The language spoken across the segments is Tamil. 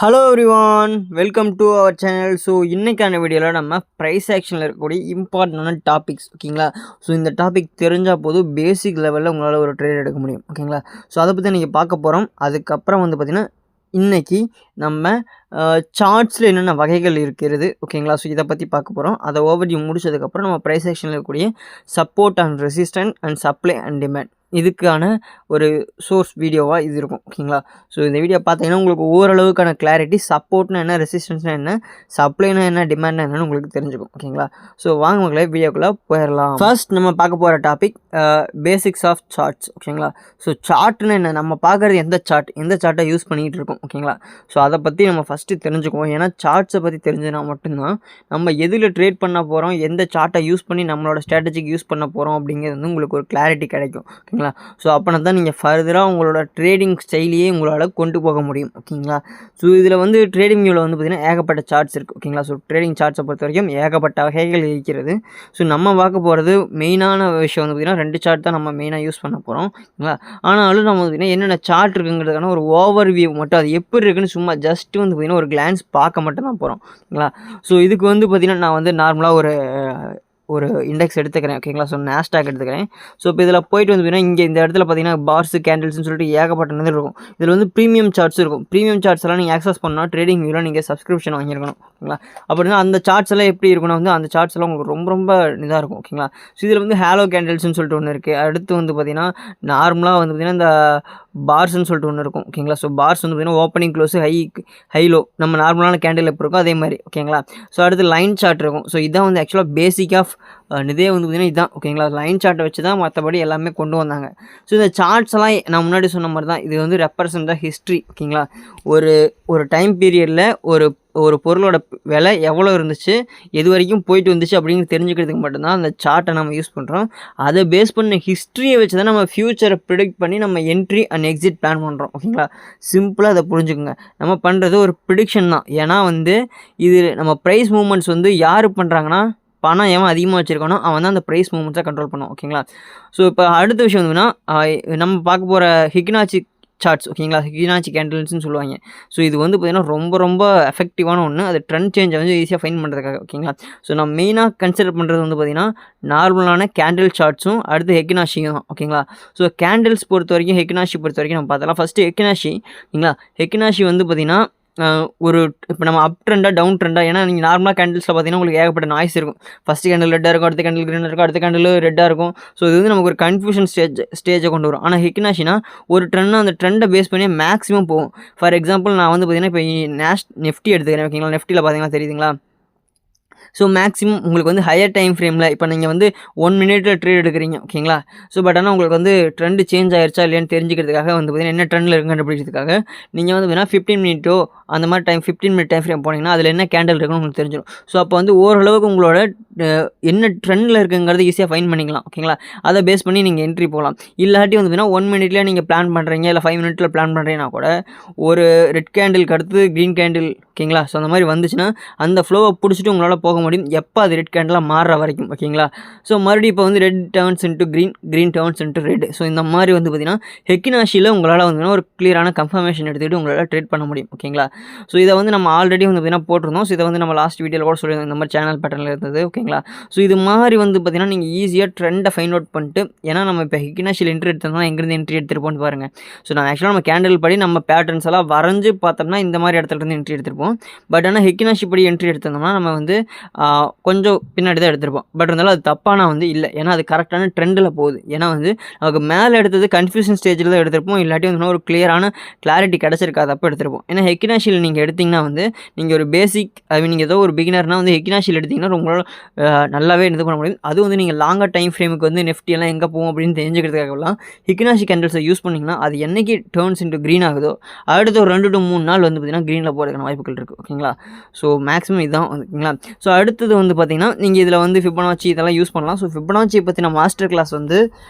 Hello everyone, welcome to our channel. So இன்றைக்கான வீடியோவில் நம்ம ப்ரைஸ் ஆக்ஷனில் இருக்கக்கூடிய இம்பார்ட்டண்டான டாபிக்ஸ் ஓகேங்களா. ஸோ இந்த டாபிக் தெரிஞ்சால் போதும் பேசிக் லெவலில் உங்களால் ஒரு ட்ரேட் எடுக்க முடியும் ஓகேங்களா. ஸோ அதை பற்றி நீங்கள் பார்க்க போகிறோம். அதுக்கப்புறம் பார்த்திங்கன்னா இன்றைக்கி நம்ம சார்ட்ஸில் என்னென்ன வகைகள் இருக்கிறது ஓகேங்களா. ஸோ இதை பற்றி பார்க்க போகிறோம். அதை ஓவர்வியூ முடிச்சதுக்கப்புறம் நம்ம ப்ரைஸ் ஆக்ஷனில் இருக்கக்கூடிய support and resistant and supply and demand இதுக்கான ஒரு சோர்ஸ் வீடியோவாக இது இருக்கும் ஓகேங்களா. ஸோ இந்த வீடியோ பார்த்தீங்கன்னா உங்களுக்கு ஓரளவுக்கான கிளாரிட்டி, சப்போர்ட்னா என்ன, ரெசிஸ்டன்ஸ்னா என்ன, சப்ளைனா என்ன, டிமாண்ட்னா என்னன்னு உங்களுக்கு தெரிஞ்சுக்கும் ஓகேங்களா. ஸோ வாங்க மக்களை வீடியோக்குள்ளே போயிடலாம். ஃபர்ஸ்ட் நம்ம பார்க்க போகிற டாபிக் பேசிக்ஸ் ஆஃப் சார்ட்ஸ் ஓகேங்களா. ஸோ சார்ட்னு என்ன, நம்ம பார்க்குறது எந்த சார்ட்டை யூஸ் பண்ணிகிட்டு இருக்கோம் ஓகேங்களா. ஸோ அதை பற்றி நம்ம ஃபஸ்ட்டு தெரிஞ்சுக்குவோம். ஏன்னா சார்ட்ஸை பற்றி தெரிஞ்சுனா மட்டும்தான் நம்ம எதில் ட்ரேட் பண்ண போகிறோம், எந்த சார்ட்டை யூஸ் பண்ணி நம்மளோட ஸ்ட்ராட்டஜிக்கு யூஸ் பண்ண போகிறோம் அப்படிங்கிறது வந்து உங்களுக்கு ஒரு கிளாரிட்டி கிடைக்கும் ஓகேங்களா. ஸோ அப்போனா தான் நீங்கள் ஃபர்தராக உங்களோட ட்ரேடிங் ஸ்டைலையே உங்களால் கொண்டு போக முடியும் ஓகேங்களா. ஸோ இதில் வந்து ட்ரேடிங் வியூவில் பார்த்திங்கன்னா ஏகப்பட்ட சார்ட்ஸ் இருக்குது ஓகேங்களா. ஸோ ட்ரேடிங் சார்ட்ஸை பொறுத்த வரைக்கும் ஏகப்பட்ட வகைகள் இருக்கிறது. ஸோ நம்ம பார்க்க போகிறது மெயினான விஷயம் பார்த்திங்கன்னா 2 சார்ட் தான் நம்ம மெயினாக யூஸ் பண்ண போகிறோம் ஓகேங்களா. ஆனாலும் நம்ம பார்த்திங்கன்னா என்னென்ன சார்ட் இருக்குங்கிறதுக்கான ஒரு ஓவர் வியூ மட்டும், அது எப்படி இருக்குன்னு சும்மா ஜஸ்ட்டு பார்த்திங்கன்னா ஒரு கிளான்ஸ் பார்க்க மட்டும் தான் போகிறோம் ஓகேங்களா. ஸோ இதுக்கு பார்த்திங்கன்னா நான் நார்மலாக ஒரு இண்டெக்ஸ் எடுத்துக்கிறேன் ஓகேங்களா. ஸோ நாஸ்டாக் எடுத்துக்கிறேன். ஸோ இப்போ இதில் போயிட்டு பார்த்தீங்கன்னா இங்கே இந்த இடத்துல பார்த்தீங்கன்னா பார்ஸ் கேண்டில்ஸ்னு சொல்லிட்டு ஏகப்பட்டது இருக்கும். இதில் ப்ரீமியம் சார்ட்ஸ் இருக்கும். ப்ரீமியம் சார்ட்ஸ் எல்லாம் நீங்கள் ஆக்சஸ் பண்ணால் ட்ரேடிங் வியூவில் நீங்கள் சப்ஸ்கிரிப்ஷன் வாங்கியிருக்கணும் ஓகேங்களா. அப்படின்னா அந்த சார்ட்ஸ் எல்லாம் எப்படி இருக்குன்னா அந்த சார்ட்ஸ் எல்லாம் உங்களுக்கு ரொம்ப ரொம்ப இதாக இருக்கும் ஓகேங்களா. ஸோ இதில் ஹேலோ கேண்டில்ஸ்னு சொல்லிட்டு ஒன்று இருக்குது. அடுத்து பார்த்தீங்கன்னா நார்மலாக பார்த்தீங்கன்னா இந்த பார்ஸ்ன்னு சொல்லிட்டு ஒன்று இருக்கும் ஓகேங்களா. ஸோ பார்ஸ் பார்த்தீங்கன்னா ஓப்பனிங் க்ளோஸு ஹைலோ நம்ம நார்மலான கேண்டில் எப்படி இருக்கும் அதே மாதிரி ஓகேங்களா. ஸோ அடுத்து லைன் சார்ட் இருக்கும். ஸோ இதான் ஆக்சுவலாக பேசிக் ஆஃப் இதே பார்த்திங்கன்னா இதுதான் ஓகேங்களா. லைன் சார்ட்டை வச்சு தான் மற்றபடி எல்லாமே கொண்டு வந்தாங்க. ஸோ இந்த சார்ட்ஸ் எல்லாம் நான் முன்னாடி சொன்ன மாதிரி தான் இது ரெப்ரசன்ட் த ஹிஸ்ட்ரி ஓகேங்களா. ஒரு டைம் பீரியடில் ஒரு பொருளோட விலை எவ்வளோ இருந்துச்சு, எது வரைக்கும் போயிட்டு வந்துச்சு அப்படின்னு தெரிஞ்சுக்கிறதுக்கு மட்டும்தான் அந்த சார்ட்டை நம்ம யூஸ் பண்ணுறோம். அதை பேஸ் பண்ண ஹிஸ்ட்ரியை வச்சு தான் நம்ம ஃப்யூச்சரை ப்ரிடிக்ட் பண்ணி நம்ம என்ட்ரி அண்ட் எக்ஸிட் பிளான் பண்ணுறோம் ஓகேங்களா. சிம்பிளாக அதை புரிஞ்சுக்கோங்க. நம்ம பண்ணுறது ஒரு ப்ரிடிக்ஷன் தான். ஏன்னா இது நம்ம ப்ரைஸ் மூவ்மெண்ட்ஸ் யார் பண்ணுறாங்கன்னா பணம் எவன் அதிகமாக வச்சுருக்கானோ அவன் தான் அந்த ப்ரைஸ் மூவ்மெண்ட்ஸை கண்ட்ரோல் பண்ணும் ஓகேங்களா. ஸோ இப்போ அடுத்த விஷயம் நம்ம பார்க்க போகிற ஹிக்னாச்சி சார்ட்ஸ் ஓகேங்களா. ஹிக்னாச்சி கேண்டில்ஸ்னு சொல்லுவாங்க. ஸோ இது பார்த்திங்கன்னா ரொம்ப ரொம்ப எஃபெக்டிவான ஒன்று. அது ட்ரெண்ட் சேஞ்சை ஈஸியாக ஃபைன் பண்ணுறதுக்காக ஓகேங்களா. ஸோ நம்ம மெயினாக கன்சிடர் பண்ணுறது பார்த்திங்கன்னா நார்மலான கேண்டில் சார்ட்ஸும் அடுத்து ஹெக்னாஷியும் தான் ஓகேங்களா. ஸோ கேண்டில்ஸ் பொறுத்த வரைக்கும் ஹெக்னாஷி பொறுத்த வரைக்கும் நம்ம பார்த்தலாம். ஃபஸ்ட்டு ஹெக்னாஷி ஓகேங்களா. ஹெக்னாஷி பார்த்திங்கன்னா இப்போ நம்ம அப் ட்ரெண்டாக டவுன் ட்ரெண்டாக, ஏன்னா நீங்கள் நார்மலாக கேண்டில்ஸில் பார்த்தீங்கன்னா உங்களுக்கு ஏகப்பட்ட நாய்ஸ் இருக்கும். ஃபஸ்ட்டு கேண்டில் ரெட்டாக இருக்கும், அடுத்த கேண்டில் க்ரீனாக இருக்கும், அடுத்த கேண்டில் ரெட்டாக இருக்கும். ஸோ இது நமக்கு ஒரு கன்ஃபியூஷன் ஸ்டேஜை கொண்டு வரும். ஆனால் ஹிக்னாஷினா ஒரு ட்ரெண்டாக அந்த ட்ரெண்டை பேஸ் பண்ணி மேக்ஸிமம் போகும். ஃபார் எக்ஸாம்பிள் நான் பார்த்தீங்கன்னா இப்போ நெஃப்டி எடுத்துக்கிறேன் ஓகேங்களா. நெஃப்டியில் பார்த்தீங்கன்னா தெரியுதுங்களா. ஸோ மேக்ஸிமம் உங்களுக்கு ஹையர் டைம் ஃப்ரேமில் இப்போ நீங்கள் 1 மினிட்டில் ட்ரேட் எடுக்கிறீங்க ஓகேங்களா. ஸோ பட் ஆனால் உங்களுக்கு ட்ரெண்டு சேஞ்ச் ஆயிடுச்சா இல்லையான்னு தெரிஞ்சுக்கிறதுக்காக பார்த்தீங்கன்னா என்ன ட்ரெண்டில் இருக்குன்னு கண்டுபிடிக்கிறதுக்காக நீங்கள் வேணால் 15 மினிட்டோ அந்த மாதிரி 15 மினிட் டைம் ஃப்ரேம் போனீங்கன்னா அதில் என்ன கேண்டில் இருக்குன்னு உங்களுக்கு தெரிஞ்சிடும். ஸோ அப்போ ஓரளவுக்கு உங்களோட என்ன ட்ரெண்டில் இருக்குங்கிறது ஈஸியாக ஃபைன் பண்ணிக்கலாம் ஓகேங்களா. அதை பேஸ் பண்ணி நீங்கள் என்ட்ரி போகலாம். இல்லாட்டி 1 மினிட்லேயே நீங்கள் பிளான் பண்ணுறீங்க, இல்லை 5 மினிட்டில் பிளான் பண்ணுறீங்கன்னா கூட ஒரு ரெட் கேண்டிலுக்கு அடுத்து க்ரீன் கேண்டில் ஓகேங்களா. ஸோ அந்த மாதிரி வந்துச்சுன்னா அந்த ஃப்ளோவை பிடிச்சிட்டு உங்களால் போக முடியும் எப்போ அது ரெட் கேண்டிலாக மாறுற வரைக்கும் ஓகேங்களா. ஸோ மறுபடியும் இப்போ red turns into green turns into red. So இந்த மாதிரி பார்த்தீங்கன்னா ஹெக்னாஷியில் உங்களால் ஒரு கிளியரான கன்ஃபர்மேஷன் எடுத்துகிட்டு உங்களால் ட்ரேட் பண்ண முடியும் ஓகேங்களா. ஸோ இதை நம்ம ஆல்ரெடி பார்த்தீங்கன்னா போட்டிருந்தோம். ஸோ இதை நம்ம லாஸ்ட் வீடியோவில் கூட சொல்லியிருந்தோம், இந்த மாதிரி சேனல் பேட்டர்னில் இருந்தது ஓகேங்களா. ஸோ இது மாதிரி பார்த்தீங்கன்னா நீங்கள் ஈஸியாக ட்ரெண்டை ஃபைண்ட் அவுட் பண்ணிட்டு, ஏன்னா நம்ம இப்போ ஹெக்னாஷியில் என்ட்ரி எடுத்தோம்னா எங்கேருந்து என்ட்ரி எடுத்துருப்போம்னு பாருங்கள். ஸோ நான் ஆக்சுவலாக நம்ம கேண்டில் படி நம்ம பேட்டர்ன்ஸ் எல்லாம் வரைஞ்சு பார்த்தோம்னா இந்த மாதிரி இடத்துலேருந்து என்ட்ரி எடுத்துருப்போம். பட் ஆனால் ஹெக்னாஷி படி என்ட்ரி எடுத்தோம்னா நம்ம கொஞ்சம் பின்னாடி தான் எடுத்திருப்போம். பட் இருந்தாலும் அது தப்பான இல்லை, ஏன்னா அது கரெக்டான ட்ரெண்டில் போகுது. ஏன்னா நமக்கு மேலே எடுத்தது கன்ஃபியூஷன் ஸ்டேஜில் தான் எடுத்திருப்போம். இல்லாட்டி ஒரு கிளியரான கிளாரிட்டி கிடச்சிருக்காது அப்போ எடுத்திருப்போம். ஏன்னா ஹெக்னாஷியில் நீங்கள் எடுத்திங்கன்னா நீங்கள் ஒரு பேசிக் நீங்கள் ஏதோ ஒரு பிகினர்னால் ஹெக்னாஷியில் எடுத்திங்கன்னா உங்களால் நல்லாவே இது பண்ண முடியும். அது நீங்கள் லாங்கர் டைம் ஃப்ரேமுக்கு நெஃப்டியெல்லாம் எங்கே போகும் அப்படின்னு தெரிஞ்சுக்கிறதுக்காகலாம் ஹெக்னாஷி கேண்டில்ஸை யூஸ் பண்ணிங்கன்னா அது என்னைக்கு டர்ன்ஸ் இன்ட்டு க்ரீன் ஆகுதோ அடுத்த ஒரு 2 to 3 நாள் பார்த்தீங்கன்னா க்ரீனில் போகிறதுக்கான வாய்ப்புகள் இருக்குது ஓகேங்களா. ஸோ மேக்ஸிமம் இதுதான் ஓகேங்களா. ஸோ அடுத்தது பார்த்தீங்கன்னா நீங்கள் இதில் ஃபிபனாச்சி இதெல்லாம் யூஸ் பண்ணலாம். ஸோ ஃபிபனாச்சியை பற்றின மாஸ்டர் கிளாஸ்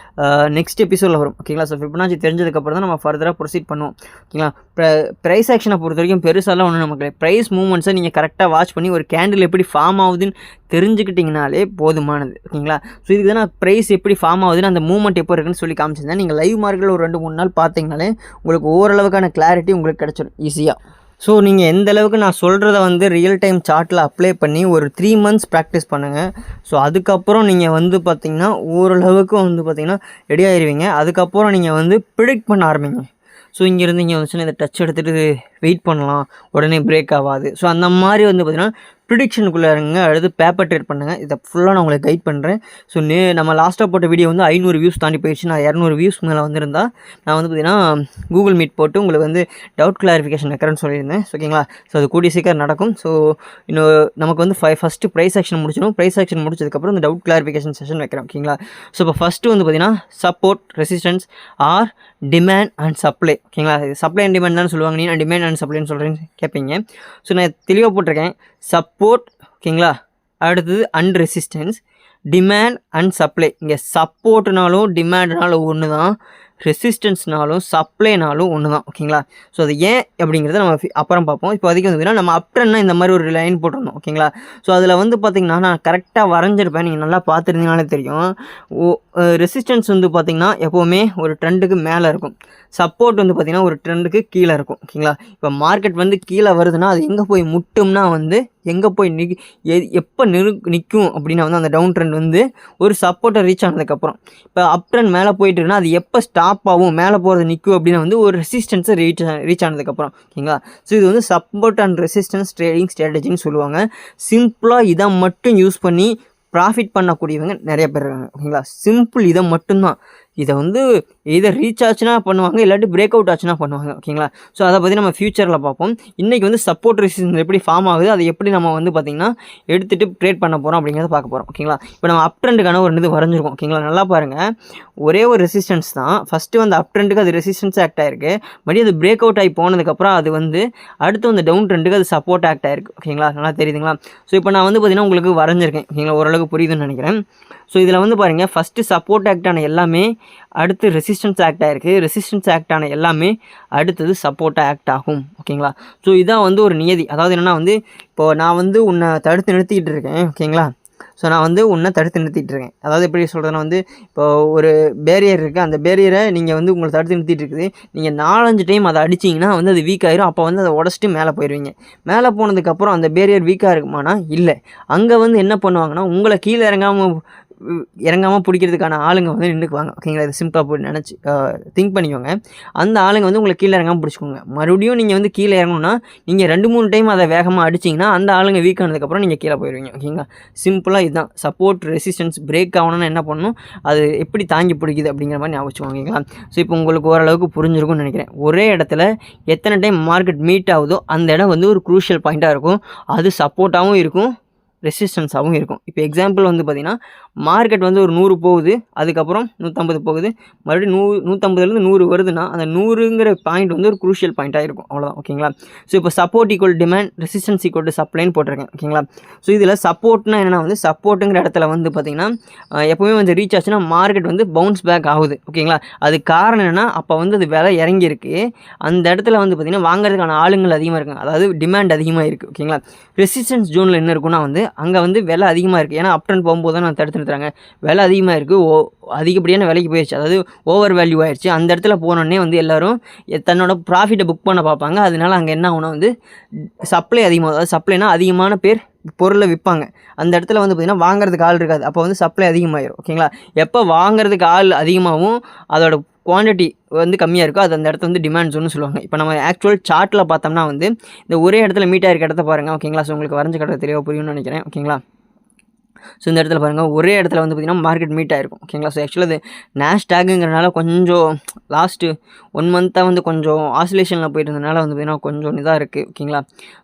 நெக்ஸ்ட் எபிசோடில் வரும் ஓகேங்களா. ஸோ ஃபிபனாச்சி தெரிஞ்சதுக்கப்புறம் தான் நம்ம ஃபர்தராக ப்ரொசீட் பண்ணுவோம் ஓகேங்களா. ப்ரைஸ் ஆக்ஷனை பொறுத்த வரைக்கும் பெருசாலாம் ஒன்றும் நமக்கு ப்ரைஸ் மூவ்மெண்ட்ஸை நீங்கள் கரெக்டாக வாட்ச் பண்ணி ஒரு கேண்டில் எப்படி ஃபார்ம் ஆகுதுன்னு தெரிஞ்சுக்கிட்டிங்கனாலே போதுமானது ஓகேங்களா. ஸோ இதுக்கு தான் நான் ப்ரைஸ் எப்படி ஃபார்ம் ஆகுதுன்னு அந்த மூவ்மெண்ட் எப்போ இருக்குன்னு சொல்லி காமிச்சிருந்தேன். நீங்கள் லைவ் மார்க்கெட்டில் ஒரு 2-3 நாள் பார்த்தீங்கனாலே உங்களுக்கு ஓரளவுக்கான கிளாரிட்டி உங்களுக்கு கிடச்சிடும் ஈஸியாக. ஸோ நீங்கள் எந்த அளவுக்கு நான் சொல்கிறத வந்து ரியல் டைம் சார்ட்டில் அப்ளை பண்ணி ஒரு 3 months ப்ராக்டிஸ் பண்ணுங்கள். ஸோ அதுக்கப்புறம் நீங்கள் வந்து பார்த்திங்கன்னா ஓரளவுக்கு வந்து பார்த்திங்கன்னா ரெடி ஆகிடுவீங்க. அதுக்கப்புறம் நீங்கள் வந்து ப்ரிடிக்ட் பண்ண ஆரம்பிங்க. ஸோ இங்கேருந்து இங்கே வந்துச்சுன்னா இதை டச் எடுத்துகிட்டு வெயிட் பண்ணலாம், உடனே பிரேக் ஆகாது. ஸோ அந்த மாதிரி வந்து பார்த்திங்கன்னா ப்ரிடிக்ஷனுக்குள்ளே இருங்க. அடுத்து பேப்பர் ட்ரேட் பண்ணுங்கள். இதை ஃபுல்லாக நான் உங்களுக்கு கைட் பண்ணுறேன். ஸோ நம்ம லாஸ்ட்டாக போட்ட வீடியோ வந்து 500 வியூஸ் தாண்டி போயிடுச்சு. நான் 200 வியூஸ் மேலே வந்திருந்தா நான் வந்து பார்த்திங்கன்னா கூகுள் மீட் போட்டு உங்களுக்கு வந்து டவுட் கிளாரிஃபிகேஷன் வைக்கிறேன்னு சொல்லியிருந்தேன். ஓகேங்களா? ஸோ அது கூடிய சீக்கிரம் நடக்கும். ஸோ இன்னும் நமக்கு வந்து ஃபஸ்ட்டு ப்ரைஸ் ஆக்ஷன் முடிச்சிடும். ப்ரைஸ் ஆக்ஷன் முடிச்சதுக்கப்புறம் இந்த டவுட் கிளாரிஃபிகேஷன் செஷன் வைக்கிறேன். ஓகேங்களா? ஸோ இப்போ ஃபஸ்ட்டு வந்து பார்த்திங்கன்னா support, resistance or demand and supply. ஓகேங்களா? சப்ளை அண்ட் டிமாண்ட் தான் சொல்லுவாங்க. நான் டிமாண்ட் அண்ட் சப்ளைன்னு சொல்கிறேன்னு கேட்பீங்க. ஸோ நான் தெளிவாக போட்டிருக்கேன். சப்போர்ட், ஓகேங்களா, அடுத்தது and resistance, demand and supply. இங்கே சப்போர்ட்னாலும் டிமாண்ட்னாலும் ஒன்று தான், ரெசிஸ்டன்ஸ்னாலும் சப்ளைனாலும் ஒன்று தான். ஓகேங்களா? ஸோ அது ஏன் அப்படிங்கிறத நம்ம அப்புறம் பார்ப்போம். இப்போ அதுக்கு வந்து நம்ம அப்ட்ரெண்ட்னா இந்த மாதிரி ஒரு லைன் போட்டிருந்தோம். ஓகேங்களா? ஸோ அதில் வந்து பார்த்திங்கன்னா நான் கரெக்டாக வரைஞ்சிருப்பேன். நீங்கள் நல்லா பார்த்துருந்தீங்கனாலே தெரியும். ரெசிஸ்டன்ஸ் வந்து பார்த்திங்கன்னா எப்போவுமே ஒரு ட்ரெண்டுக்கு மேலே இருக்கும். சப்போர்ட் வந்து பார்த்திங்கன்னா ஒரு ட்ரெண்டுக்கு கீழே இருக்கும். ஓகேங்களா? இப்போ மார்க்கெட் வந்து கீழே வருதுன்னா அது எங்கே போய் முட்டும்னா வந்து எங்கே போய் எப்போ நிற்கும் அப்படின்னா வந்து அந்த டவுன் ட்ரெண்ட் வந்து ஒரு சப்போர்ட்டை ரீச் ஆனதுக்கப்புறம். இப்போ அப் ட்ரெண்ட் மேலே போயிட்டுருக்குன்னா அது எப்போ ஸ்டாப் ஆகும், மேலே போகிறது நிற்கும் அப்படின்னா வந்து ஒரு ரெசிஸ்டன்ஸை ரீச் ஆனதுக்கப்புறம். ஓகேங்களா? ஸோ இது வந்து சப்போர்ட் அண்ட் ரெசிஸ்டன்ஸ் ட்ரேடிங் ஸ்ட்ராட்டஜின்னு சொல்லுவாங்க. சிம்பிளாக இதை மட்டும் யூஸ் பண்ணி ப்ராஃபிட் பண்ணக்கூடியவங்க நிறைய பேர் இருக்காங்க. ஓகேங்களா? சிம்பிள் இதை மட்டும்தான். இதை வந்து இதை ரீச் ஆச்சுன்னா பண்ணுவாங்க, இல்லாட்டி பிரேக் அவுட் ஆச்சுன்னா பண்ணுவாங்க. ஓகேங்களா? ஸோ அதை பற்றி நம்ம ஃபியூச்சரில் பார்ப்போம். இன்றைக்கி வந்து சப்போர்ட் ரெசிஸ்டன்ஸ் எப்படி ஃபார்ம் ஆகுது, அதை எப்படி நம்ம வந்து பார்த்திங்கன்னா எடுத்துகிட்டு ட்ரேட் பண்ண போகிறோம் அப்படிங்கிறத பார்க்க போகிறோம். ஓகேங்களா? இப்போ நம்ம அப் ட்ரெண்டுக்கான ஒரு இது வரைஞ்சிருக்கோம். ஓகேங்களா? நல்லா பாருங்கள். ஒரே ஒரு ரெசிஸ்டன்ஸ் தான். ஃபஸ்ட்டு வந்து அப் ட்ரெண்டுக்கு அது ரெசிஸ்டன்ஸ் ஆக்ட் ஆகிருக்கு. மறுபடியும் அது பிரேக் அவுட் ஆகி போனதுக்கப்புறம் அது வந்து அடுத்து வந்து டவுன் ட்ரெண்டுக்கு அது சப்போர்ட் ஆக்ட் ஆகிருக்கு. ஓகேங்களா? நல்லா தெரியுதுங்களா? ஸோ இப்போ நான் வந்து பார்த்திங்கன்னா உங்களுக்கு வரைஞ்சிருக்கேன். ஓகேங்களா? ஓரளவுக்கு புரியுதுன்னு நினைக்கிறேன். ஸோ இதில் வந்து பாருங்கள், ஃபஸ்ட்டு சப்போர்ட் ஆக்ட் ஆன எல்லாமே அடுத்து ரெசிஸ்டன்ஸ் ஆக்ட் ஆகிருக்கு. ரெசிஸ்டன்ஸ் ஆக்ட் ஆன எல்லாமே அடுத்தது சப்போர்ட்டாக ஆக்ட் ஆகும். ஓகேங்களா? ஸோ இதான் வந்து ஒரு நியதி. அதாவது என்னென்னா வந்து இப்போது நான் வந்து உன்னை தடுத்து நிறுத்திக்கிட்டு இருக்கேன். ஓகேங்களா? ஸோ நான் வந்து உன்னை தடுத்து நிறுத்திட்டு இருக்கேன். அதாவது எப்படி சொல்கிறதுனா வந்து இப்போ ஒரு பேரியர் இருக்குது. அந்த பேரியரை நீங்கள் வந்து உங்களை தடுத்து நிறுத்திட்டு இருக்குது. நீங்கள் 4-5 டைம் அதை அடிச்சிங்கன்னா வந்து அது வீக் ஆகிரும். அப்போ வந்து அதை உடச்சிட்டு மேலே போயிடுவீங்க. மேலே போனதுக்கப்புறம் அந்த பேரியர் வீக்காக இருக்குமானா இல்லை. அங்கே வந்து என்ன பண்ணுவாங்கன்னா உங்களை கீழே இறங்காமல் பிடிக்கிறதுக்கான ஆளுங்க வந்து நின்றுக்குவாங்க. ஓகேங்களா? இது சிம்பிளாக போய் நினச்சி திங்க் பண்ணிக்கோங்க. அந்த ஆளுங்க வந்து உங்களை கீழே இறங்காமல் பிடிச்சிக்கோங்க. மறுபடியும் நீங்கள் வந்து கீழே இறங்கணுன்னா நீங்கள் 2-3 டைம் அதை வேகமாக அடிச்சிங்கன்னா அந்த ஆளுங்க வீக் ஆனதுக்கப்புறம் நீங்கள் கீழே போயிடுவீங்க. ஓகேங்களா? சிம்பிளாக இதுதான். சப்போர்ட் ரெசிஸ்டன்ஸ் பிரேக் ஆகணும்னா என்ன பண்ணணும், அது எப்படி தாங்கி பிடிக்குது அப்படிங்கிற மாதிரி ஞாபகம். ஓகேங்களா? ஸோ இப்போ உங்களுக்கு ஓரளவுக்கு புரிஞ்சிருக்கும்னு நினைக்கிறேன். ஒரே இடத்துல எத்தனை டைம் மார்க்கெட் மீட் ஆகுதோ அந்த இடம் வந்து ஒரு க்ரூஷியல் பாயிண்ட்டாக இருக்கும். அது சப்போர்ட்டாகவும் இருக்கும், ரெசிஸ்டன்ஸாகவும் இருக்கும். இப்போ எக்ஸாம்பிள் வந்து பார்த்திங்கன்னா மார்க்கெட் வந்து ஒரு 100 போகுது, அதுக்கப்புறம் 150 போகுது, மறுபடியும் 150லேருந்து 100 வருதுன்னா அந்த 100ங்கிற பாயிண்ட் வந்து ஒரு க்ரூஷியல் பாயிண்ட்டாக இருக்கும். அவ்வளோதான். ஓகேங்களா? ஸோ இப்போ support equal demand, resistance equal to சப்ளைன்னு போட்டிருக்கேன். ஓகேங்களா? ஸோ இதில் சப்போர்ட்னா என்னென்னா வந்து சப்போர்ட்டுங்கிற இடத்துல வந்து பார்த்திங்கன்னா எப்போவுமே வந்து ரீச் ஆச்சுன்னா மார்க்கெட் வந்து பவுன்ஸ் பேக் ஆகுது. ஓகேங்களா? அது காரணம் என்னென்னா அப்போ வந்து அது விலை இறங்கியிருக்கு. அந்த இடத்துல வந்து பார்த்திங்கன்னா வாங்குறதுக்கான ஆளுங்கள் அதிகமாக இருக்காங்க. அதாவது டிமாண்ட் அதிகமாக இருக்குது. ஓகேங்களா? ரெசிஸ்டன்ஸ் ஜோனில் என்ன இருக்குன்னா வந்து அங்கே வந்து விலை அதிகமாக இருக்குது. ஏன்னா அப் ட்ரெண்ட் போகும்போது தான் நான் தடுத்து நிறுத்துறாங்க. விலை அதிகமாக இருக்குது, அதிகப்படியான விலைக்கு போயிடுச்சு, அதாவது ஓவர் வேல்யூ ஆகிடுச்சு. அந்த இடத்துல போனோடனே வந்து எல்லோரும் தன்னோட ப்ராஃபிட்டை புக் பண்ண பார்ப்பாங்க. அதனால அங்கே என்ன ஆகுனா வந்து சப்ளை அதிகமாக, அதாவது சப்ளைனா அதிகமான பேர் பொருளை விற்பாங்க. அந்த இடத்துல வந்து பார்த்திங்கன்னா வாங்குறதுக்கு ஆள் இருக்காது. அப்போ வந்து சப்ளை அதிகமாகிடும். ஓகேங்களா? எப்போ வாங்குறதுக்கு ஆள் அதிகமாகவும் அதோட குவான்டிட்டி வந்து கம்மியாக இருக்கும், அது அந்த இடத்துல வந்து டிமாண்ட் ஜோன்னு சொல்லுவாங்க. இப்போ நம்ம ஆக்சுவல் சார்ட்டில் பார்த்தோம்னா வந்து இந்த ஒரே இடத்துல மீட் ஆகிருக்க இடத்த பாருங்கள். ஓகேங்களா? ஸோ உங்களுக்கு வரைஞ்ச கடை தெளிவாக புரியும்னு நினைக்கிறேன். ஓகேங்களா? ஸோ இந்த இடத்துல பாருங்கள், ஒரே இடத்துல வந்து பார்த்திங்கன்னா மார்க்கெட் மீட் ஆகிருக்கும். ஓகேங்களா? ஸோ ஆக்சுவலாக அது நாஸ்டாக்குங்கிறனால கொஞ்சம் லாஸ்ட்டு 1 மந்த்தாக வந்து கொஞ்சம் ஆசிலேஷனில் போயிட்டு இருந்ததுனால வந்து பார்த்திங்கன்னா கொஞ்சம் இதாக இருக்குது. ஓகேங்களா?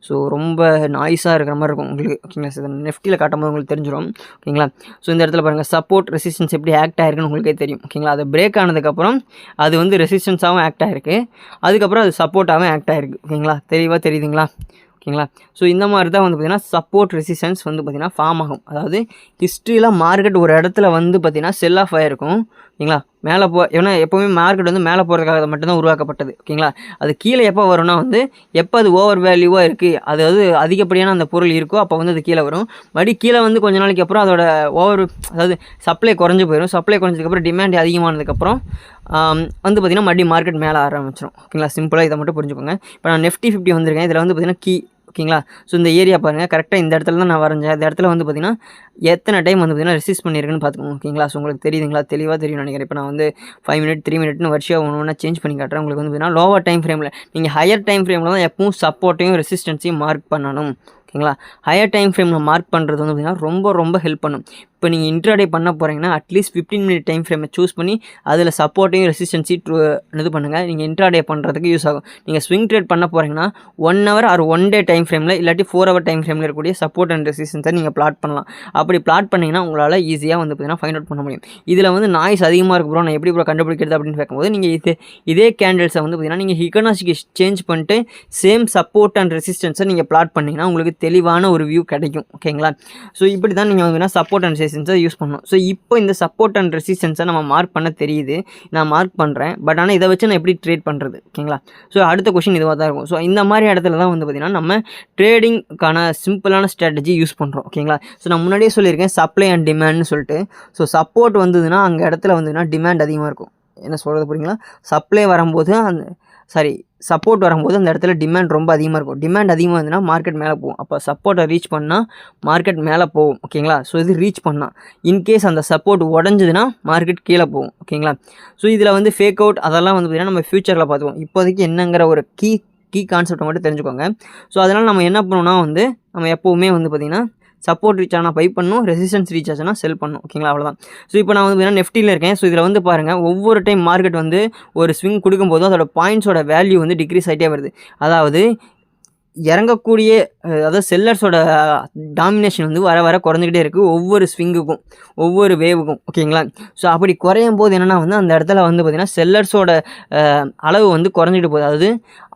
ஸோ ரொம்ப நாய்ஸாக இருக்கிற மாதிரி இருக்கும் உங்களுக்கு. ஓகேங்களா? ஸோ நெஃப்டியில் காட்டும்போது உங்களுக்கு தெரிஞ்சிடும். ஓகேங்களா? ஸோ இந்த இடத்துல பாருங்கள், சப்போர்ட் ரெசிஸ்டன்ஸ் எப்படி ஆக்ட் ஆகிருக்குன்னு உங்களுக்கே தெரியும். ஓகேங்களா? அது பிரேக் ஆனதுக்கப்புறம் அது வந்து ரெசிஸ்டன்ஸாகவும் ஆக்ட் ஆகிருக்கு, அதுக்கப்புறம் அது சப்போர்ட்டாகவும் ஆக்ட் ஆகிருக்கு. ஓகேங்களா? தெளிவாக தெரியுதுங்களா? ஓகேங்களா? ஸோ இந்த மாதிரி தான் வந்து பார்த்திங்கன்னா சப்போர்ட் ரெசிஸ்டன்ஸ் வந்து பார்த்திங்கன்னா ஃபார்ம் ஆகும். அதாவது ஹிஸ்ட்ரியில் மார்க்கெட் ஒரு இடத்துல வந்து பார்த்திங்கன்னா செல் ஆஃப் ஆகிருக்கும், ஓகேங்களா. மேலே ஏன்னா எப்போவுமே மார்க்கெட் வந்து மேலே போகிறதுக்காக மட்டும்தான் உருவாக்கப்பட்டது. ஓகேங்களா. அது கீழே எப்போ வரும்னா வந்து எப்போ அது ஓவர் வேல்யூவாக இருக்குது, அதாவது அதிகப்படியான அந்த பொருள் இருக்கோ அப்போ வந்து அது கீழே வரும். மறுபடியும் கீழே வந்து கொஞ்ச நாளைக்கு அப்புறம் அதோட அதாவது சப்ளை குறைஞ்சி போயிடும். சப்ளை குறைஞ்சதுக்கப்புறம் டிமாண்ட் அதிகமானதுக்கப்புறம் வந்து பார்த்திங்கன்னா மறுபடியும் மார்க்கெட் மேலே ஆரம்பிச்சிடும். ஓகேங்களா. சிம்பிளாக இதை மட்டும் புரிஞ்சுக்கோங்க. இப்போ நான் Nifty 50 வந்திருக்கேன். இதில் வந்து பார்த்திங்கன்னா ஓகேங்களா. ஸோ இந்த ஏரியா பாருங்கள், கரெக்டாக இந்த இடத்துல தான் நான் வரைஞ்சேன். இந்த இடத்துல வந்து பார்த்திங்கன்னா எத்தனை டைம் வந்து பார்த்திங்கன்னா ரெசிஸ்ட் பண்ணியிருக்குன்னு பார்த்துக்கோங்க. ஓகேங்களா. ஸோ உங்களுக்கு தெரியுதுங்களா, தெளிவாக தெரியும் நினைக்கிறேன். இப்போ நான் வந்து 5 மினிட் 3 மினிட்னு வரிசையாக ஒன்று சேஞ்ச் பண்ணி காட்டுறேன். உங்களுக்கு வந்து பார்த்திங்கன்னா லோவர் டைம் ஃப்ரேமில், நீங்கள் ஹையர் டைம் ஃப்ரேமில் தான் எப்பவும் சப்போர்ட்டையும் ரெசிஸ்டன்ஸையும் மார்க் பண்ணணும். ஓகேங்களா. ஹையர் டைம் ஃப்ரேமில் மார்க் பண்ணுறது வந்து பார்த்திங்கன்னா ரொம்ப ரொம்ப ஹெல்ப் பண்ணும். இப்போ நீங்கள் இன்ட்ராடே பண்ண போகிறீங்கன்னா அட்லீஸ்ட் 15 மினிட் டைம் ஃப்ரேமை சூஸ் பண்ணி அதில் சப்போர்ட்டையும் ரெசிஸ்டன்ஸி இது பண்ணுங்கள். நீங்கள் இன்ட்ராடே பண்ணுறதுக்கு யூஸ் ஆகும். நீங்கள் ஸ்விங் ட்ரேட் பண்ண போகிறீங்கன்னா 1 ஹவர் ஆர் 1 டே டைம் ஃப்ரேமில் இல்லாட்டி 4 ஹவர் டைம் ஃப்ரேமில் இருக்கக்கூடிய சப்போர்ட் அண்ட் ரெசிஸ்டன்ஸை நீங்கள் பிளாட் பண்ணலாம். அப்படி பிளாட் பண்ணிங்கன்னா உங்களால் ஈஸியாக வந்து பார்த்திங்கன்னா ஃபைண்ட் அவுட் பண்ண முடியும். இதில் வந்து நாய்ஸ் அதிகமாக இருக்கு ப்ரோ, நான் எப்படி ப்ரோ கண்டுபிடிக்கிறது அப்படின்னு கேட்கும்போது நீங்கள் இதே கேண்டில்ஸை வந்து பார்த்திங்கன்னா நீங்கள் ஃபிபொனாச்சிக்கு சேஞ்ச் பண்ணிட்டு சேம் சப்போர்ட் அண்ட் ரெசிஸ்டன்ஸை நீங்கள் பிளாட் பண்ணிங்கன்னா உங்களுக்கு தெளிவான ஒரு வியூ கிடைக்கும். ஓகேங்களா. ஸோ இப்படி தான் நீங்கள் வந்து சப்போர்ட் அண்ட் ரெசிஸ்டன்ஸை யூஸ் பண்ணணும். ஸோ இப்போ இந்த சப்போர்ட் அண்ட் ரெசிஸ்டன்ஸை நம்ம மார்க் பண்ண தெரியுது, நான் மார்க் பண்ணுறேன். பட் ஆனால் இதை வச்சு நான் எப்படி ட்ரேட் பண்ணுறது? ஓகேங்களா. ஸோ அடுத்த கொஷின் இதுவாக தான் இருக்கும். ஸோ இந்த மாதிரி இடத்துல தான் வந்து பார்த்திங்கன்னா நம்ம ட்ரேடிங்கான சிம்பிளான ஸ்ட்ராட்டஜி யூஸ் பண்ணுறோம். ஓகேங்களா. ஸோ நான் முன்னாடியே சொல்லியிருக்கேன் சப்ளை அண்ட் டிமாண்ட்னு சொல்லிட்டு. ஸோ சப்போர்ட் வந்ததுன்னா அங்கே இடத்துல வந்துன்னா டிமாண்ட் அதிகமாக இருக்கும். என்ன சொல்கிறது புரியுங்களா. சப்ளை வரும்போது சப்போர்ட் வரும்போது அந்த இடத்துல டிமாண்ட் ரொம்ப அதிகமாக இருக்கும். டிமாண்ட் அதிகமாக இருந்ததுன்னா மார்க்கெட் மேலே போகும். அப்போ சப்போர்ட்டை ரீச் பண்ணால் மார்க்கெட் மேலே போகும். ஓகேங்களா. ஸோ இது ரீச் பண்ணால் இன்கேஸ் அந்த சப்போர்ட் உடஞ்சதுன்னா மார்க்கெட் கீழே போகும். ஓகேங்களா. ஸோ இதில் வந்து ஃபேக் அவுட் அதெல்லாம் வந்து பார்த்திங்கன்னா நம்ம ஃபியூச்சரில் பார்த்துக்குவோம். இப்போதைக்கு என்னங்கிற ஒரு கீ கான்செப்டை மட்டும் தெரிஞ்சுக்கோங்க. ஸோ அதனால் நம்ம என்ன பண்ணணும்னா வந்து நம்ம எப்போவுமே வந்து பார்த்திங்கன்னா சப்போர்ட் ரீச் ஆனால் பை பண்ணணும், ரெசிஸ்டன்ஸ் ரீச் ஆச்சுன்னா செல் பண்ணணும். ஓகேங்களா. அவ்வளோதான். ஸோ இப்போ நான் வந்து நெஃப்டியில் இருக்கேன். ஸோ இதில் வந்து பாருங்கள், ஒவ்வொரு டைம் மார்க்கெட் வந்து ஒரு ஸ்விங் கொடுக்கும்போது அதோட பாயிண்ட்ஸோட வேல்யூ வந்து டிக்ரீஸ் ஆகிட்டே வருது. அதாவது இறங்கக்கூடிய அதாவது செல்லர்ஸோட டாமினேஷன் வந்து வர வர குறைஞ்சிக்கிட்டே இருக்குது ஒவ்வொரு ஸ்விங்குக்கும் ஒவ்வொரு வேவுக்கும். ஓகேங்களா. ஸோ அப்படி குறையும் போது என்னென்னா வந்து அந்த இடத்துல வந்து பார்த்திங்கன்னா செல்லர்ஸோட அளவு வந்து குறைஞ்சிட்டு போகுது. அதாவது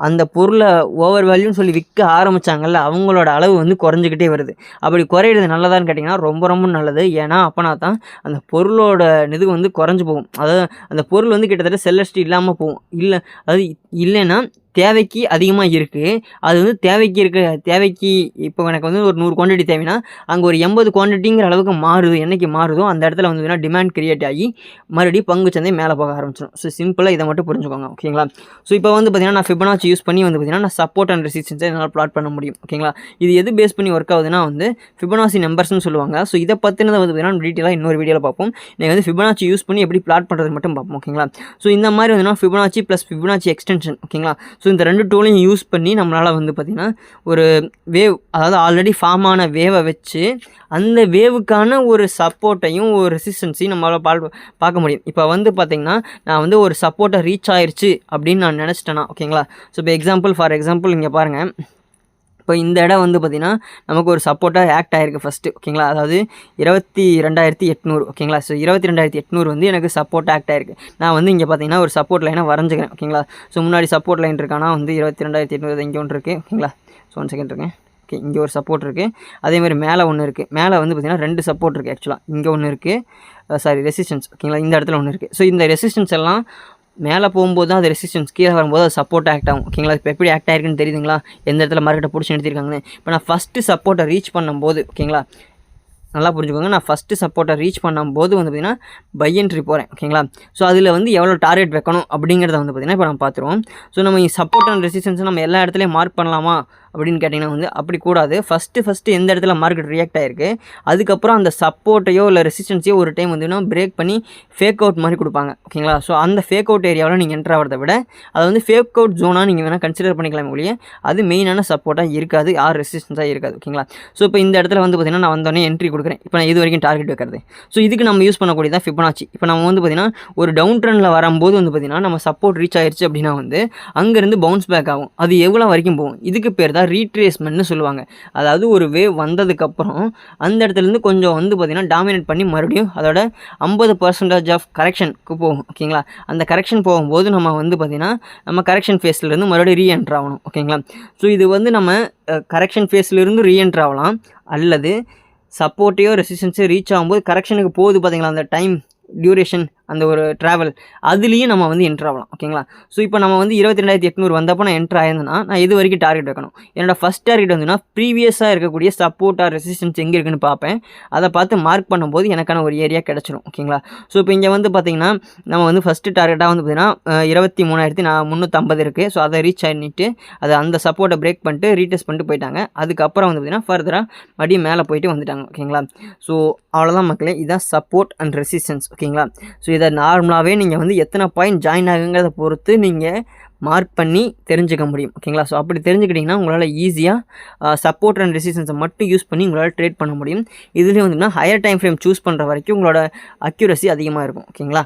அந்த பொருளை ஓவர் வேல்யூன்னு சொல்லி விற்க ஆரம்பித்தாங்கல்ல, அவங்களோட அளவு வந்து குறைஞ்சிக்கிட்டே வருது. அப்படி குறையிறது நல்லதான்னு கேட்டிங்கன்னா ரொம்ப ரொம்ப நல்லது. ஏன்னா அப்போனா தான் அந்த பொருளோட இது வந்து குறைஞ்சி போகும். அதாவது அந்த பொருள் வந்து கிட்டத்தட்ட செல்லர்ஸ்ட்டு இல்லாமல் போகும். அதாவது இல்லைன்னா தேவைக்கு அதிகமாக இருக்குது, அது வந்து தேவைக்கு இப்போ எனக்கு வந்து ஒரு 100 குவான்டிட்டி தேவைன்னா அங்கே ஒரு 80 குவான்டிட்டிங்கிற அளவுக்கு மாறுது. என்றைக்கு மாறுதோ அந்த இடத்துல வந்து டிமாண்ட் கிரியேட் ஆகி மறுபடியும் பங்குச்சந்தை மேலே போக ஆரம்பிச்சிடும். ஸோ சிம்பிளாக இதை மட்டும் புரிஞ்சுக்கோங்க. ஓகேங்களா. ஸோ இப்போ வந்து பார்த்திங்கன்னா நான் ஃபிபொனாச்சி யூஸ் பண்ணி வந்து பார்த்திங்கன்னா நான் சப்போர்ட் அண்ட் ரெசிஸ்டன்ஸை என்னால் பிளாட் பண்ண முடியும். ஓகேங்களா. இது எது பேஸ் பண்ணி ஒர்க் ஆகுதுன்னா வந்து ஃபிபொனாச்சி நம்பர்ஸ்னு சொல்லுவாங்க. ஸோ இதை பற்றினதை வந்து பார்த்திங்கன்னா டீட்டெயிலாக இன்னொரு வீடியோவில் பார்ப்போம். நீங்கள் வந்து ஃபிபொனாச்சி யூஸ் பண்ணி எப்படி பிளாட் பண்ணுறது மட்டும் பார்ப்போம். ஓகேங்களா. ஸோ இந்த மாதிரி வந்து ஃபிபொனாச்சி ப்ளஸ் ஃபிபொனாச்சி எக்ஸ்டென்ஷன். ஓகேங்களா. ஸோ இந்த 2 டூலையும் யூஸ் பண்ணி நம்மளால் வந்து பார்த்திங்கன்னா ஒரு வேவ், அதாவது ஆல்ரெடி ஃபார்ம் ஆன வேவை வச்சு அந்த வேவுக்கான ஒரு சப்போர்ட்டையும் ஒரு ரெசிஸ்டன்ஸையும் நம்மளால் பார்க்க முடியும். இப்போ வந்து பார்த்திங்கன்னா நான் வந்து ஒரு சப்போர்ட்டை ரீச் ஆயிடுச்சு அப்படின்னு நான் நினச்சிட்டேன்னா, ஓகேங்களா. ஸோ இப்போ ஃபார் எக்ஸாம்பிள் இங்கே பாருங்கள், இப்போ இந்த இடம் வந்து பார்த்திங்கன்னா நமக்கு ஒரு சப்போர்ட்டாக ஆக்ட் ஆகிருக்கு ஃபஸ்ட்டு. ஓகேங்களா. அதாவது 22,800. ஓகேங்களா. ஸோ 22,800 வந்து எனக்கு சப்போர்ட் ஆக்ட் ஆகிருக்கு. நான் வந்து இங்கே பார்த்திங்கன்னா ஒரு சப்போர்ட் லைனை வரைஞ்சிக்கிறேன். ஓகேங்களா. ஸோ முன்னாடி சப்போர்ட் லைன் இருக்கானா வந்து 22,800 இங்கே ஒன்று இருக்குது. ஓகேங்களா. ஸோ 1 செகண்ட் இருக்கேன். ஓகே, இங்கே ஒரு சப்போர்ட் இருக்குது. அதேமாதிரி மேலே ஒன்று இருக்குது. மேலே வந்து பார்த்திங்கன்னா 2 சப்போர்ட் இருக்குது. ஆக்சுவலாக இங்கே ஒன்று இருக்குது, ரெசிஸ்டன்ஸ். ஓகேங்களா. இந்த இடத்துல ஒன்று இருக்குது. ஸோ இந்த ரெசிஸ்டன்ஸ் எல்லாம் மேலே போகும்போது தான் அது ரெசிஸ்டன்ஸ், கீழே வரும்போது அது சப்போர்ட் ஆக்ட் ஆகும். ஓகேங்களா. இப்போ எப்படி ஆக்ட் ஆகிருக்குன்னு தெரியுதுங்களா, எந்த இடத்துல மார்க்கெட்டை பிடிச்சி நிறுத்திருக்காங்கன்னு. இப்போ நான் ஃபஸ்ட்டு சப்போர்ட்டை ரீச் பண்ணும்போது, ஓகேங்களா, நல்லா புரிஞ்சுக்கோங்க, நான் ஃபஸ்ட்டு சப்போர்ட்டை ரீச் பண்ணும்போது வந்து பார்த்திங்கன்னா பை என்ட்ரி போகிறேன். ஓகேங்களா. ஸோ அதில் வந்து எவ்வளோ டார்கெட் வைக்கணும் அப்படிங்கிறத வந்து பார்த்திங்கன்னா இப்போ நம்ம பார்த்துருவோம். ஸோ நம்ம சப்போர்ட் அண்ட் ரெசிஸ்டன்ஸை நம்ம எல்லா இடத்துலையும் மார்க் பண்ணலாமா அப்படின்னு கேட்டிங்கன்னா வந்து அப்படி கூடாது. ஃபஸ்ட்டு எந்த இடத்துல மார்க்கெட் ரியாக்ட் ஆகிருக்கு, அதுக்கப்புறம் அந்த சப்போர்ட்டையோ இல்லை ரெசிஸ்டன்ஸையோ ஒரு டைம் வந்து பிரேக் பண்ணி ஃபேக் அவுட் மாதிரி கொடுப்பாங்க. ஓகேங்களா. ஸோ அந்த ஃபேக் அவுட் ஏரியாவில் நீங்கள் என்ட்ரு ஆகிறத விட அதை வந்து ஃபேக் அவுட் ஜோனாக நீங்கள் வேணால் கன்சிடர் பண்ணிக்கலாம் ஒழிய அது மெயினான சப்போர்ட்டாக இருக்காது, ஆர் ரெசிஸ்டன்ஸாக இருக்காது. ஓகேங்களா. ஸோ இப்போ இந்த இடத்துல வந்து பார்த்திங்கன்னா நான் வந்தோடனே என்ட்ரி கொடுக்குறேன். இப்போ நான் இது வரைக்கும் டார்கெட் வைக்கிறது. ஸோ இதுக்கு நம்ம யூஸ் பண்ணக்கூடியதான் ஃபிபொனாச்சி. இப்போ நம்ம வந்து பார்த்திங்கன்னா ஒரு டவுன் ட்ரெண்டில் வரும்போது வந்து பார்த்திங்கன்னா நம்ம சப்போர்ட் ரீச் ஆயிடுச்சு அப்படின்னா வந்து அங்கேருந்து பவுன்ஸ் பேக் ஆகும். அது எவ்வளோ வரைக்கும் போகும், இதுக்கு பேர் தான் ரீட்ரேஸ்மெண்ட் சொல்லுவாங்க. அதாவது ஒரு வேவ் வந்ததுக்கப்புறம் அந்த இடத்துலேருந்து கொஞ்சம் வந்து பார்த்திங்கன்னா டாமினேட் பண்ணி மறுபடியும் அதோட 50% ஆஃப் கரெக்ஷனுக்கு போகும். ஓகேங்களா. அந்த கரெக்ஷன் போகும்போது நம்ம வந்து பார்த்திங்கன்னா நம்ம கரெக்ஷன் ஃபேஸ்லேருந்து மறுபடியும் ரீஎன்ட்ரு ஆகணும். ஓகேங்களா. ஸோ இது வந்து நம்ம கரெக்ஷன் ஃபேஸ்லேருந்து ரீஎன்ட்ரு ஆகலாம், அல்லது சப்போர்ட்டையோ ரெசிஸ்டன்ஸையோ ரீச் ஆகும்போது கரெக்ஷனுக்கு போகுது பார்த்திங்களா, அந்த டைம் டியூரேஷன் அந்த ஒரு ட்ராவல் அதுலேயும் நம்ம வந்து என்ட்ரு ஆகலாம். ஓகேங்களா? ஸோ இப்போ நம்ம வந்து 22,800 வந்தப்போ நான் என்ட்ரு ஆயிருந்தேன்னா நான் இது வரைக்கும் டார்கெட் வைக்கணும். என்னோட ஃபஸ்ட் டார்கெட் வந்துன்னா ப்ரீவியஸாக இருக்கக்கூடிய சப்போர்ட் ஆர் ரெசிஸ்டன்ஸ் எங்கே இருக்குன்னு பார்ப்பேன். அதை பார்த்து மார்க் பண்ணும்போது எனக்கான ஒரு ஏரியா கிடச்சிரும். ஓகேங்களா? ஸோ இப்போ இங்கே வந்து பார்த்திங்கன்னா நம்ம வந்து ஃபஸ்ட்டு டார்கெட்டாக வந்து பார்த்திங்கன்னா 23,350 இருக்குது. ஸோ அதை ரீச் பண்ணிவிட்டு அதை அந்த சப்போர்ட்டை பிரேக் பண்ணிட்டு ரீடெஸ்ட் பண்ணிட்டு போயிட்டாங்க. அதுக்கப்புறம் வந்து பார்த்திங்கன்னா ஃபர்தராக மறுபடியும் மேலே போயிட்டு வந்துட்டாங்க. ஓகேங்களா? ஸோ அவ்வளோதான் மக்களே, இதுதான் சப்போர்ட் அண்ட் ரெசிஸ்டன்ஸ். ஓகேங்களா? ஸோ இதை நார்மலாகவே நீங்கள் வந்து எத்தனை பாயிண்ட் ஜாயின் ஆகுங்கிறத பொறுத்து நீங்கள் மார்க் பண்ணி தெரிஞ்சுக்க முடியும். ஓகேங்களா? ஸோ அப்படி தெரிஞ்சுக்கிட்டிங்கன்னா உங்களால் ஈஸியாக சப்போர்ட் அண்ட் ரெசிஸ்டன்ஸை மட்டும் யூஸ் பண்ணி உங்களால் ட்ரேட் பண்ண முடியும். இதுலேயும் வந்துன்னா ஹையர் டைம் ஃப்ரேம் சூஸ் பண்ணுற வரைக்கும் உங்களோட அக்யூரசி அதிகமாக இருக்கும். ஓகேங்களா?